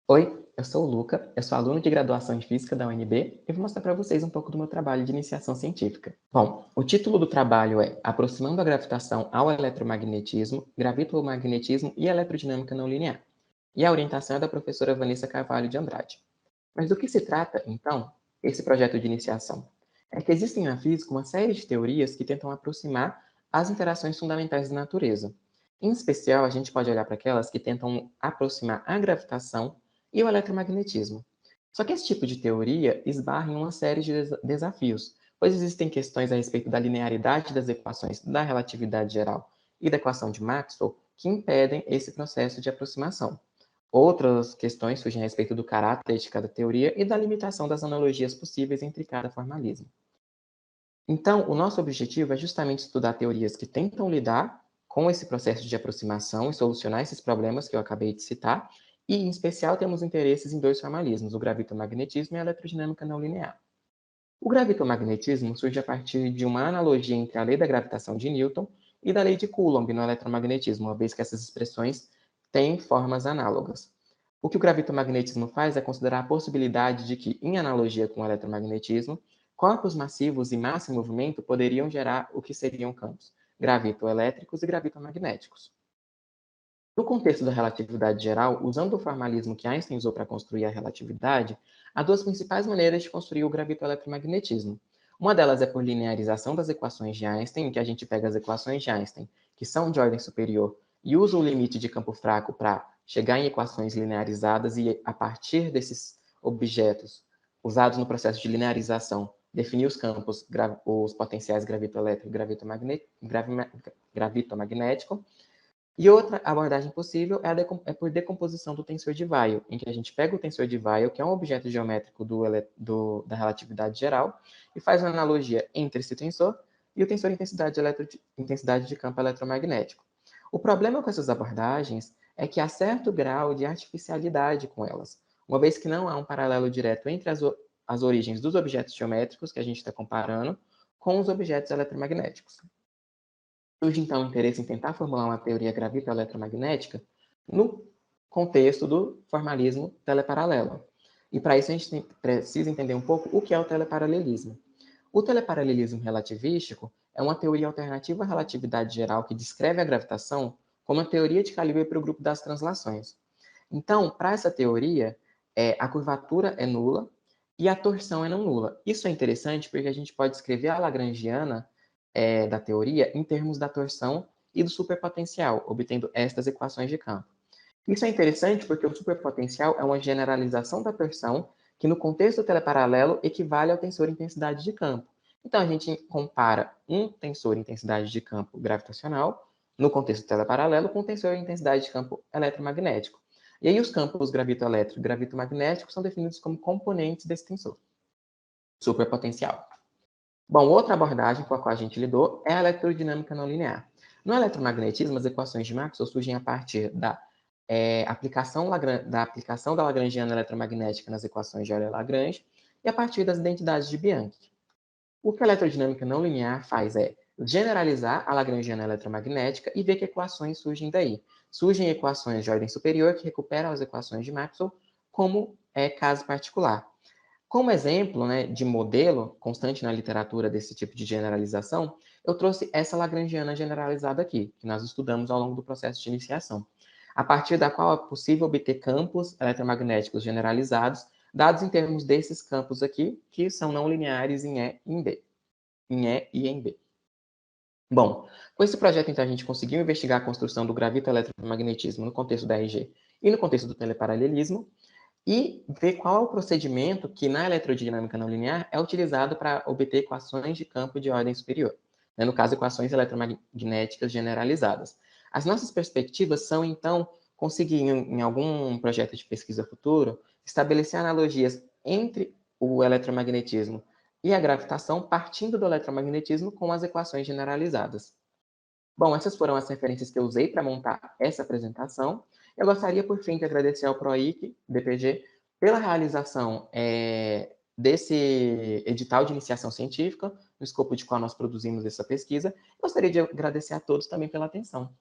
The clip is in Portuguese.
Oi, eu sou o Luca, eu sou aluno de graduação em Física da UNB e vou mostrar para vocês um pouco do meu trabalho de iniciação científica. Bom, o título do trabalho é Aproximando a Gravitação ao Eletromagnetismo, Gravitomagnetismo e Eletrodinâmica Não Linear. E a orientação é da professora Vanessa Carvalho de Andrade. Mas do que se trata, então, esse projeto de iniciação? É que existem na física uma série de teorias que tentam aproximar as interações fundamentais da natureza. Em especial, a gente pode olhar para aquelas que tentam aproximar a gravitação e o eletromagnetismo. Só que esse tipo de teoria esbarra em uma série de desafios, pois existem questões a respeito da linearidade das equações da relatividade geral e da equação de Maxwell que impedem esse processo de aproximação. Outras questões surgem a respeito do caráter de cada teoria e da limitação das analogias possíveis entre cada formalismo. Então, o nosso objetivo é justamente estudar teorias que tentam lidar com esse processo de aproximação e solucionar esses problemas que eu acabei de citar, e, em especial, temos interesses em dois formalismos, o gravitomagnetismo e a eletrodinâmica não linear. O gravitomagnetismo surge a partir de uma analogia entre a lei da gravitação de Newton e da lei de Coulomb no eletromagnetismo, uma vez que essas expressões têm formas análogas. O que o gravitomagnetismo faz é considerar a possibilidade de que, em analogia com o eletromagnetismo, corpos massivos e massa em movimento poderiam gerar o que seriam campos gravitoelétricos e gravitomagnéticos. No contexto da relatividade geral, usando o formalismo que Einstein usou para construir a relatividade, há duas principais maneiras de construir o gravitoeletromagnetismo. Uma delas é por linearização das equações de Einstein, em que a gente pega as equações de Einstein, que são de ordem superior, e usa o limite de campo fraco para chegar em equações linearizadas e, a partir desses objetos usados no processo de linearização, definir os campos, os potenciais gravitoelétrico e gravitomagnético. E outra abordagem possível é por decomposição do tensor de Weyl, em que a gente pega o tensor de Weyl, que é um objeto geométrico da relatividade geral, e faz uma analogia entre esse tensor e o tensor de intensidade de campo eletromagnético. O problema com essas abordagens é que há certo grau de artificialidade com elas, uma vez que não há um paralelo direto entre as origens dos objetos geométricos que a gente está comparando com os objetos eletromagnéticos. Surge então o interesse em tentar formular uma teoria gravito-eletromagnética no contexto do formalismo teleparalelo. E para isso a gente precisa entender um pouco o que é o teleparalelismo. O teleparalelismo relativístico é uma teoria alternativa à relatividade geral que descreve a gravitação como uma teoria de calibre para o grupo das translações. Então, para essa teoria, a curvatura é nula e a torção é não nula. Isso é interessante porque a gente pode escrever a lagrangiana da teoria em termos da torção e do superpotencial, obtendo estas equações de campo. Isso é interessante porque o superpotencial é uma generalização da torção que, no contexto teleparalelo, equivale ao tensor intensidade de campo. Então, a gente compara um tensor intensidade de campo gravitacional, no contexto teleparalelo, com o tensor intensidade de campo eletromagnético. E aí, os campos gravitoelétrico e gravitomagnético são definidos como componentes desse tensor superpotencial. Bom, outra abordagem com a qual a gente lidou é a eletrodinâmica não linear. No eletromagnetismo, as equações de Maxwell surgem a partir da aplicação da lagrangiana eletromagnética nas equações de Euler-Lagrange e a partir das identidades de Bianchi. O que a eletrodinâmica não linear faz é generalizar a lagrangiana eletromagnética e ver que equações surgem daí. Surgem equações de ordem superior que recuperam as equações de Maxwell como caso particular. Como exemplo, né, de modelo constante na literatura desse tipo de generalização, eu trouxe essa lagrangiana generalizada aqui, que nós estudamos ao longo do processo de iniciação, a partir da qual é possível obter campos eletromagnéticos generalizados, dados em termos desses campos aqui, que são não lineares em E e em B, em E e em B. Bom, com esse projeto, então, a gente conseguiu investigar a construção do gravito-eletromagnetismo no contexto da RG e no contexto do teleparalelismo, e ver qual é o procedimento que na eletrodinâmica não linear é utilizado para obter equações de campo de ordem superior, né? No caso, equações eletromagnéticas generalizadas. As nossas perspectivas são, então, conseguir, em algum projeto de pesquisa futuro, estabelecer analogias entre o eletromagnetismo e a gravitação, partindo do eletromagnetismo com as equações generalizadas. Bom, essas foram as referências que eu usei para montar essa apresentação. Eu gostaria, por fim, de agradecer ao PROIC, DPG, pela realização desse edital de iniciação científica, no escopo de qual nós produzimos essa pesquisa. Gostaria de agradecer a todos também pela atenção.